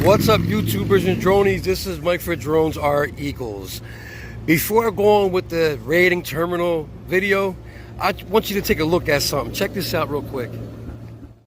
What's up, YouTubers and dronies? This is Mike for Drones Are Eagles. Before I go on with the raiding terminal video, I want you to take a look at something. Check this out real quick.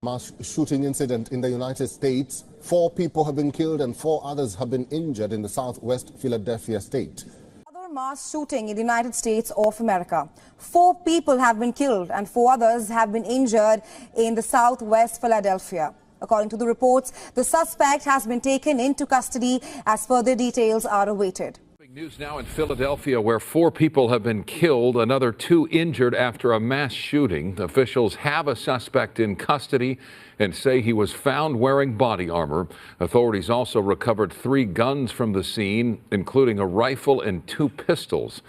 Mass shooting incident in the United States. 4 people have been killed and 4 others have been injured in the southwest Philadelphia state. Another mass shooting in the United States of America. 4 people have been killed and 4 others have been injured in the southwest Philadelphia. According to the reports, the suspect has been taken into custody as further details are awaited. News now in Philadelphia, where 4 people have been killed, another 2 injured after a mass shooting. Officials have a suspect in custody and say he was found wearing body armor. Authorities also recovered 3 guns from the scene, including a rifle and 2 pistols.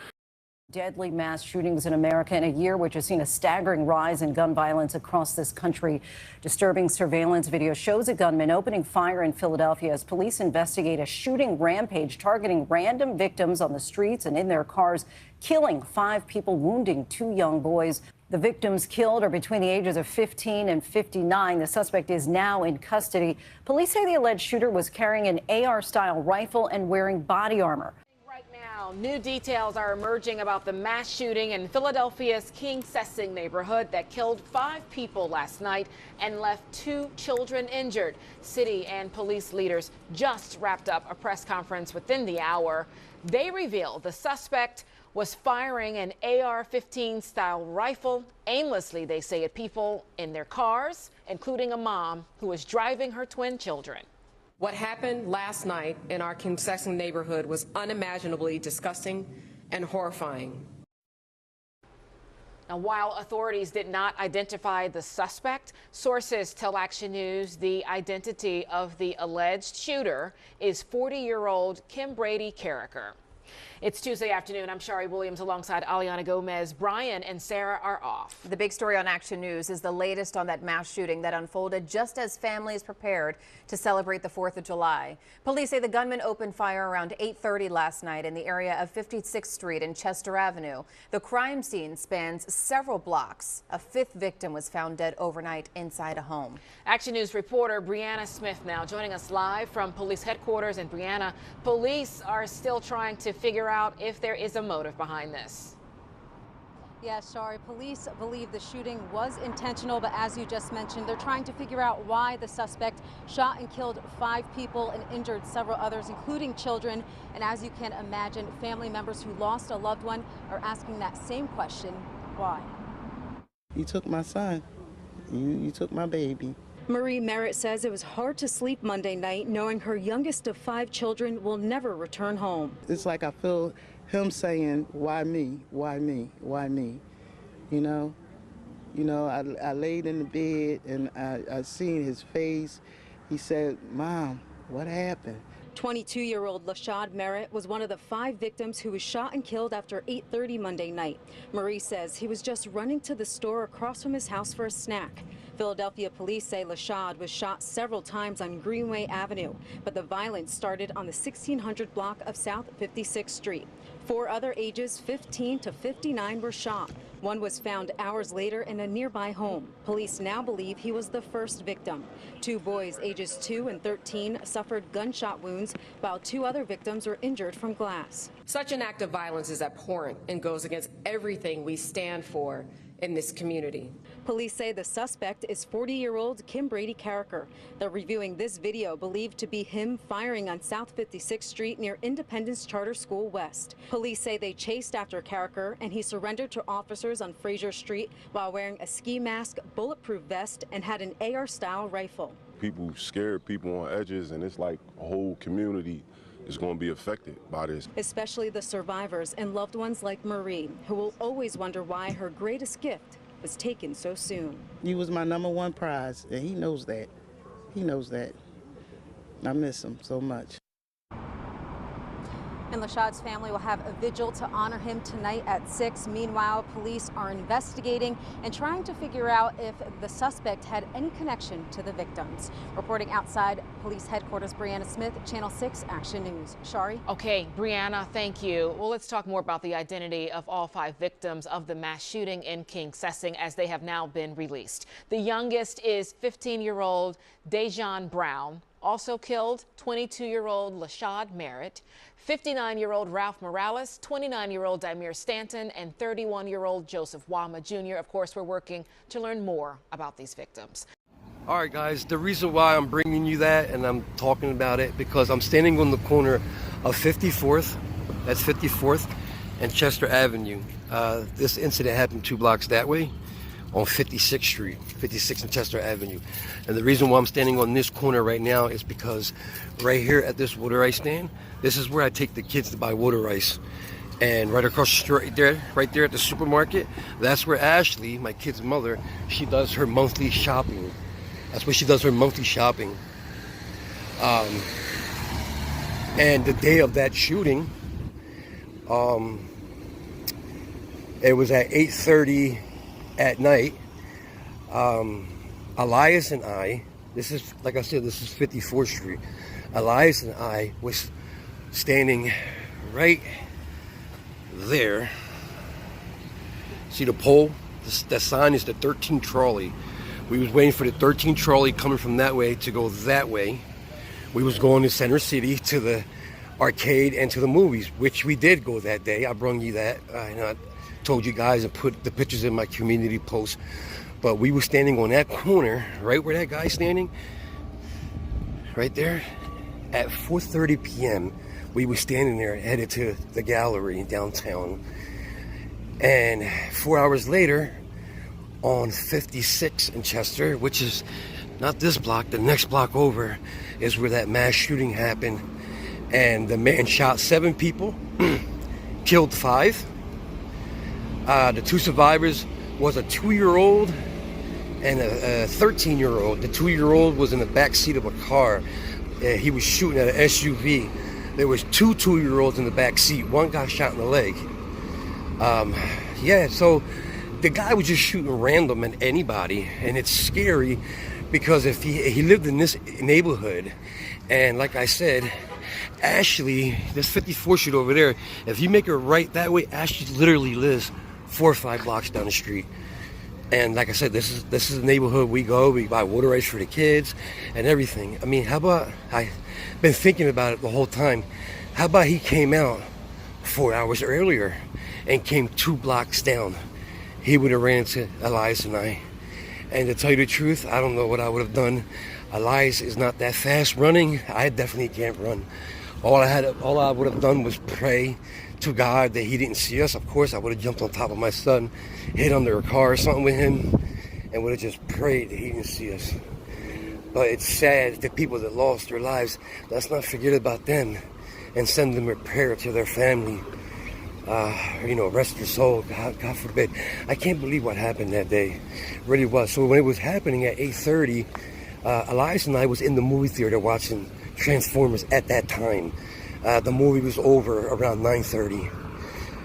Deadly mass shootings in America in a year which has seen a staggering rise in gun violence across this country. Disturbing surveillance video shows a gunman opening fire in Philadelphia as police investigate a shooting rampage targeting random victims on the streets and in their cars, killing 5 people, wounding 2 young boys. The victims killed are between the ages of 15 and 59. The suspect is now in custody. Police say the alleged shooter was carrying an AR-style rifle and wearing body armor. New details are emerging about the mass shooting in Philadelphia's King Sessing neighborhood that killed 5 people last night and left 2 children injured. City and police leaders just wrapped up a press conference within the hour. They revealed the suspect was firing an AR-15 style rifle aimlessly, they say, at people in their cars, including a mom who was driving her twin children. What happened last night in our King Sessing neighborhood was unimaginably disgusting and horrifying. Now, while authorities did not identify the suspect, sources tell Action News the identity of the alleged shooter is 40-year-old Kim Brady Carricker. It's Tuesday afternoon. I'm Shari Williams alongside Aliana Gomez. Brian and Sarah are off. The big story on Action News is the latest on that mass shooting that unfolded just as families prepared to celebrate the 4th of July. Police say the gunman opened fire around 8:30 last night in the area of 56th Street and Chester Avenue. The crime scene spans several blocks. A 5th victim was found dead overnight inside a home. Action News reporter Brianna Smith now joining us live from police headquarters. And Brianna, police are still trying to figure out if there is a motive behind this. Yes, Shari, police believe the shooting was intentional, but as you just mentioned, they're trying to figure out why the suspect shot and killed 5 people and injured several others, including children. And as you can imagine, family members who lost a loved one are asking that same question: why? You took my son. You took my baby. Marie Merritt says it was hard to sleep Monday night knowing her youngest of 5 children will never return home. It's like I feel him saying, why me, why me, why me? You know, I laid in the bed and I seen his face. He said, Mom, what happened? 22-year-old Lashad Merritt was one of the 5 victims who was shot and killed after 8:30 Monday night. Marie says he was just running to the store across from his house for a snack. Philadelphia police say Lashad was shot several times on Greenway Avenue, but the violence started on the 1600 block of South 56th Street. 4 other ages 15 to 59 were shot. One was found hours later in a nearby home. Police now believe he was the first victim. 2 boys ages 2 and 13 suffered gunshot wounds, while 2 other victims were injured from glass. Such an act of violence is abhorrent and goes against everything we stand for in this community. Police say the suspect is 40-year-old Kim Brady Carricker. They're reviewing this video believed to be him firing on South 56th Street near Independence Charter School West. Police say they chased after Carricker and he surrendered to officers on Fraser Street while wearing a ski mask, bulletproof vest, and had an AR-style rifle. People scare people on edges, and it's like a whole community is going to be affected by this. Especially the survivors and loved ones like Marie, who will always wonder why her greatest gift was taken so soon. You was my #1 prize, and he knows that. He knows that. I miss him so much. And Lashad's family will have a vigil to honor him tonight at 6. Meanwhile, police are investigating and trying to figure out if the suspect had any connection to the victims. Reporting outside police headquarters, Brianna Smith, Channel 6 Action News. Shari? Okay, Brianna, thank you. Well, let's talk more about the identity of all 5 victims of the mass shooting in King Sessing, as they have now been released. The youngest is 15-year-old Dejan Brown. Also killed 22-year-old Lashad Merritt, 59-year-old Ralph Morales, 29-year-old Dimir Stanton, and 31-year-old Joseph Wama Jr. Of course, we're working to learn more about these victims. All right, guys, the reason why I'm bringing you that and I'm talking about it because I'm standing on the corner of 54th, that's 54th, and Chester Avenue. This incident happened 2 blocks that way on 56th Street, 56th and Chester Avenue. And the reason why I'm standing on this corner right now is because right here at this water ice stand, this is where I take the kids to buy water ice. And right across the street right there at the supermarket, that's where Ashley, my kid's mother, she does her monthly shopping. That's where she does her monthly shopping. And the day of that shooting, it was at 8:30 at night. Elias and I, this is, like I said, this is 54th Street. Elias and I was standing right there. See the pole? That sign is the 13 trolley. We was waiting for the 13 trolley coming from that way to go that way. We was going to Center City to the arcade and to the movies, which we did go that day. I brung you that. I told you guys and put the pictures in my community post. But we were standing on that corner, right where that guy's standing, right there, at 4:30 p.m. We were standing there headed to the gallery downtown. And 4 hours later, on 56 in Chester, which is not this block, the next block over, is where that mass shooting happened. And the man shot 7 people, killed 5. The 2 survivors was a 2-year-old and a 13-year-old. The 2-year-old was in the back seat of a car. He was shooting at an SUV. There was 2 2-year-olds in the back seat. One got shot in the leg. Yeah, so the guy was just shooting random at anybody, and it's scary because if he lived in this neighborhood, and like I said, Ashley, this 54th Street over there, if you make it right that way, Ashley literally lives 4 or 5 blocks down the street. And like I said, this is the neighborhood we go. We buy water ice for the kids and everything. I mean, how about, I've been thinking about it the whole time. How about he came out 4 hours earlier and came 2 blocks down? He would have ran into Elias and I. And to tell you the truth, I don't know what I would have done. Elias is not that fast running. I definitely can't run. All I would have done was pray to God that he didn't see us. Of course, I would have jumped on top of my son, hid under a car or something with him, and would have just prayed that he didn't see us. But it's sad, the people that lost their lives, let's not forget about them and send them a prayer to their family. Rest their soul, God forbid. I can't believe what happened that day. It really was. So when it was happening at 8:30, Elias and I was in the movie theater watching Transformers at that time. The movie was over around 9:30.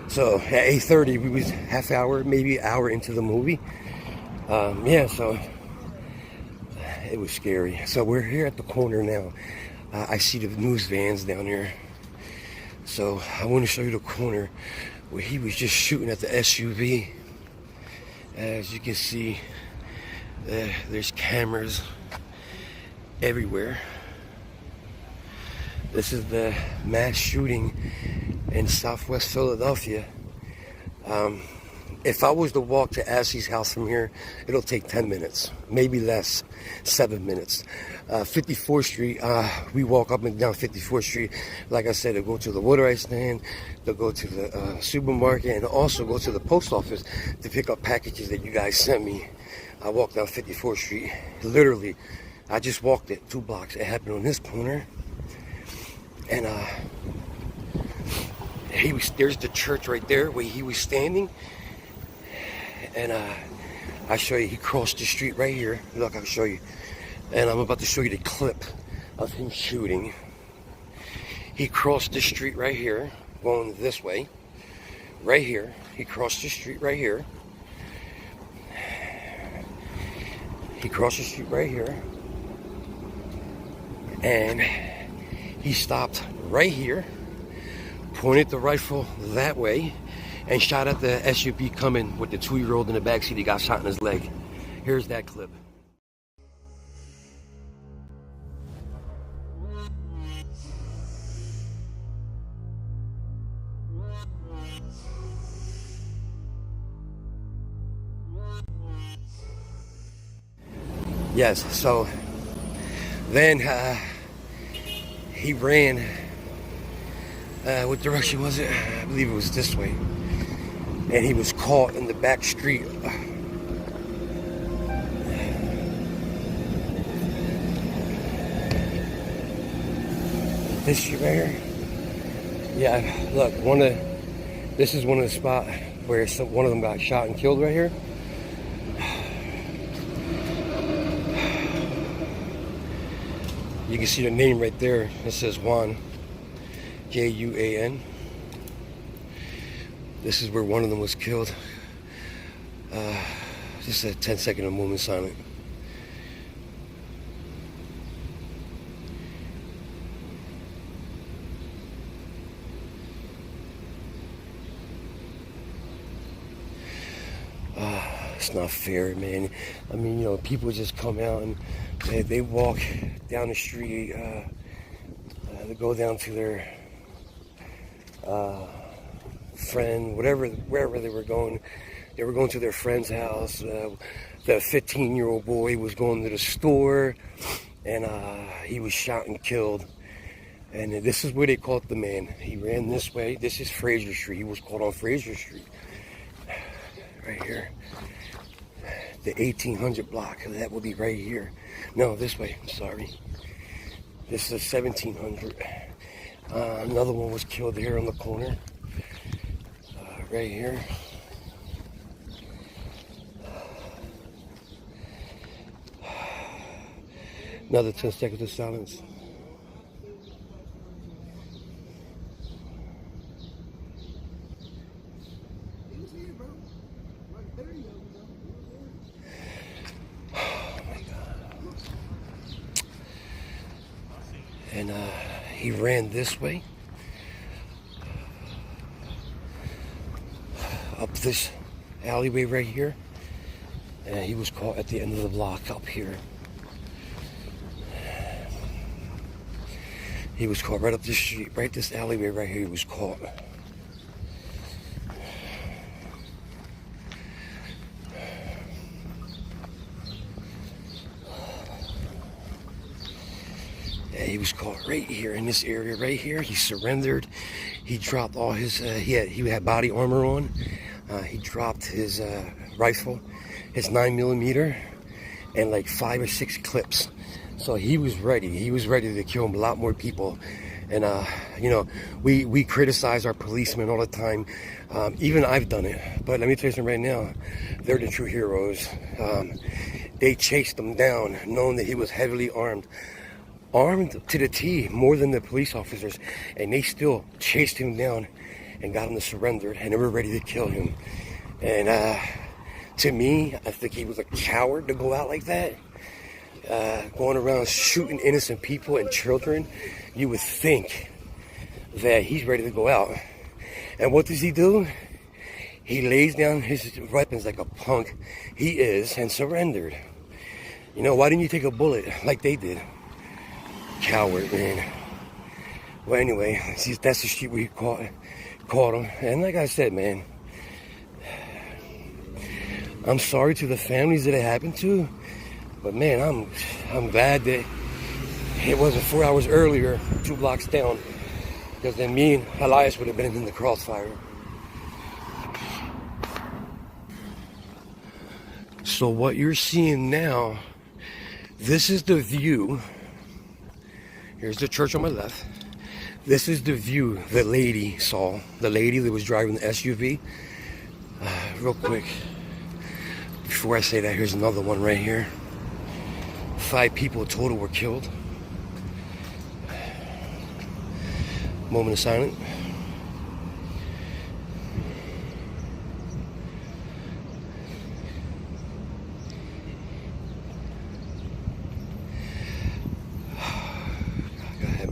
So at 8:30, we was half hour, maybe an hour into the movie. So it was scary. So we're here at the corner now. I see the news vans down here. So I want to show you the corner where he was just shooting at the SUV. As you can see, there's cameras everywhere. This is the mass shooting in Southwest Philadelphia. If I was to walk to Ashley's house from here, it'll take 10 minutes, maybe less, 7 minutes. 54th Street, we walk up and down 54th Street. Like I said, to go to the water ice stand, to go to the supermarket, and also go to the post office to pick up packages that you guys sent me. I walked down 54th Street. Literally, I just walked it 2 blocks. It happened on this corner. And there's the church right there where he was standing. And I show you, he crossed the street right here. Look, I'll show you. And I'm about to show you the clip of him shooting. He crossed the street right here, going this way. Right here. He crossed the street right here. He crossed the street right here. And he stopped right here, pointed the rifle that way, and shot at the SUV coming with the 2-year-old in the backseat. He got shot in his leg. Here's that clip. Yes, so then he ran. What direction was it? I believe it was this way. And he was caught in the back street. This street right here? Yeah, look, this is one of the spots where one of them got shot and killed right here. You can see the name right there. It says Juan, Juan. This is where one of them was killed. Just a 10-second of moment silent. It's not fair, man. I mean, you know, people just come out and they walk down the street, they go down to their friend, wherever they were going. They were going to their friend's house. The 15-year-old boy was going to the store, and he was shot and killed. And this is where they caught the man. He ran this way. This is Fraser Street. He was caught on Fraser Street. Right here. The 1800 block. That would be right here. No, this way. I'm sorry. This is 1700. Another one was killed here on the corner. Right here. Another 10 seconds of silence. And he ran this way, up this alleyway right here, and he was caught at the end of the block up here. He was caught right up this street, right this alleyway right here. He was caught. He was caught right here in this area right here. He surrendered. He dropped all his, he had body armor on. He dropped his rifle, his 9mm, and like 5 or 6 clips. So he was ready. He was ready to kill a lot more people. And, you know, we criticize our policemen all the time. Even I've done it. But let me tell you something right now. They're the true heroes. They chased him down, knowing that he was heavily armed. Armed to the T, more than the police officers, and they still chased him down and got him to surrender, and they were ready to kill him. And to me, I think he was a coward to go out like that, going around shooting innocent people and children. You would think that he's ready to go out. And what does he do? He lays down his weapons like a punk he is and surrendered. You know, why didn't you take a bullet like they did? Coward, man. Well, anyway, that's the street where he caught him. And like I said, man, I'm sorry to the families that it happened to, but man, I'm glad that it wasn't 4 hours earlier, 2 blocks down, because then me and Elias would have been in the crossfire. So what you're seeing now, this is the view. Here's the church on my left. This is the view the lady saw. The lady that was driving the SUV. Real quick, before I say that, here's another one right here. 5 people total were killed. Moment of silence.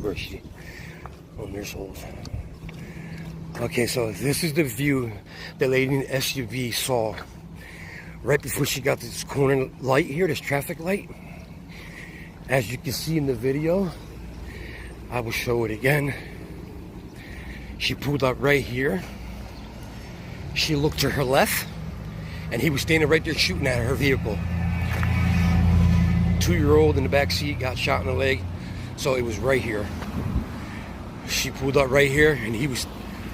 Mercy on their souls. Okay, so this is the view the lady in the SUV saw right before she got this corner light here, this traffic light. As you can see in the video, I will show it again. She pulled up right here. She looked to her left, and he was standing right there shooting at her vehicle. 2-year-old in the back seat got shot in the leg. So it was right here. She pulled up right here, and he was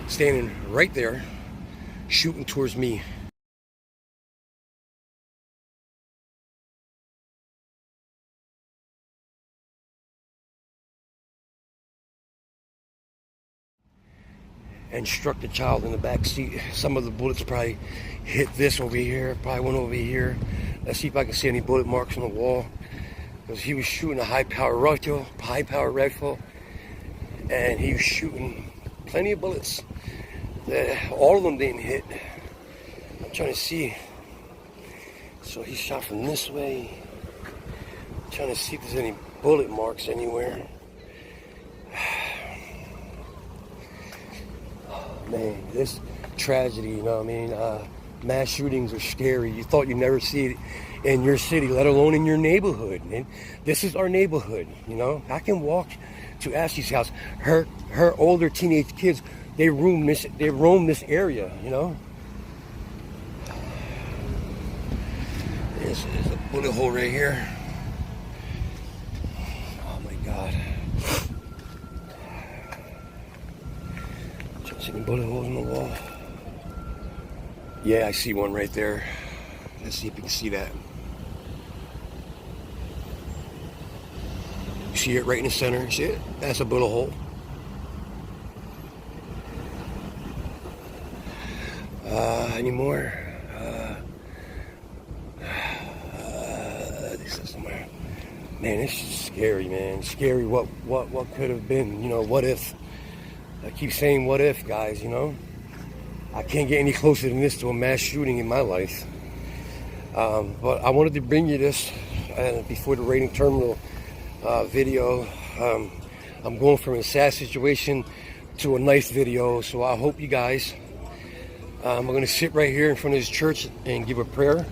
standing right there, shooting towards me. And struck the child in the back seat. Some of the bullets probably hit this over here, probably went over here. Let's see if I can see any bullet marks on the wall. Because he was shooting a high-power rifle, and he was shooting plenty of bullets. All of them didn't hit. I'm trying to see. So he shot from this way. I'm trying to see if there's any bullet marks anywhere. Man, this tragedy, you know what I mean? Mass shootings are scary. You thought you'd never see it in your city, let alone in your neighborhood. And this is our neighborhood, you know? I can walk to Ashley's house. Her older teenage kids, they roam this area, you know? There's a bullet hole right here. Oh my God. See any bullet holes in the wall? Yeah, I see one right there. Let's see if you can see that. You see it right in the center? See it? That's a bullet hole. Any more? This is somewhere. Man, it's scary, man. Scary. What could have been? You know, what if? I keep saying what if, guys, you know? I can't get any closer than this to a mass shooting in my life. But I wanted to bring you this before the rating terminal video. I'm going from a sad situation to a nice video, so I hope you guys, I'm going to sit right here in front of this church and give a prayer,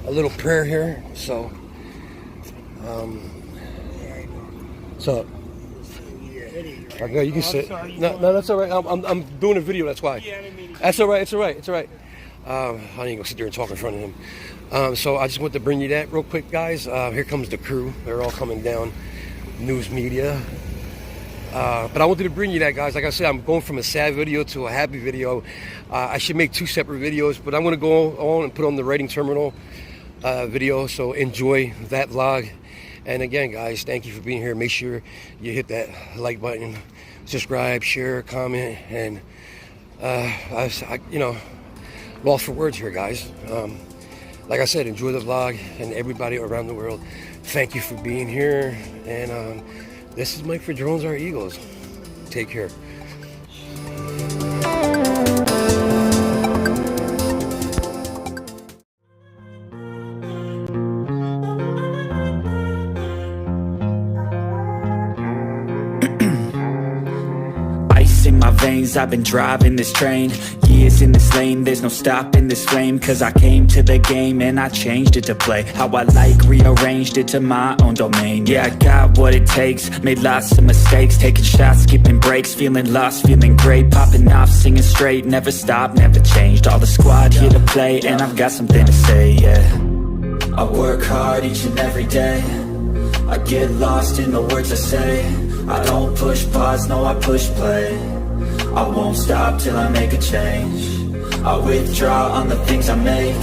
a little prayer here. So, so okay, you can sit. No, that's all right. I'm doing a video. That's why. That's all right. It's all right. It's all right. I ain't gonna sit there and talk in front of him. So I just want to bring you that real quick, guys. Here comes the crew. They're all coming down. News media. But I wanted to bring you that, guys. Like I said, I'm going from a sad video to a happy video. I should make 2 separate videos, but I'm gonna go on and put on the rating terminal video. So enjoy that vlog. And again, guys, thank you for being here. Make sure you hit that like button, subscribe, share, comment, and I you know, lost for words here, guys. Like I said, enjoy the vlog, and everybody around the world, thank you for being here. And this is Mike for Drones Are Eagles. Take care. In my veins, I've been driving this train. Years in this lane, there's no stopping this flame. Cause I came to the game and I changed it to play how I like, rearranged it to my own domain. Yeah, I got what it takes, made lots of mistakes, taking shots, skipping breaks, feeling lost, feeling great, popping off, singing straight, never stopped, never changed. All the squad here to play, and I've got something to say, yeah. I work hard each and every day, I get lost in the words I say. I don't push pause, no, I push play. I won't stop till I make a change. I withdraw on the things I make.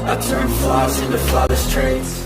I turn flaws into flawless traits.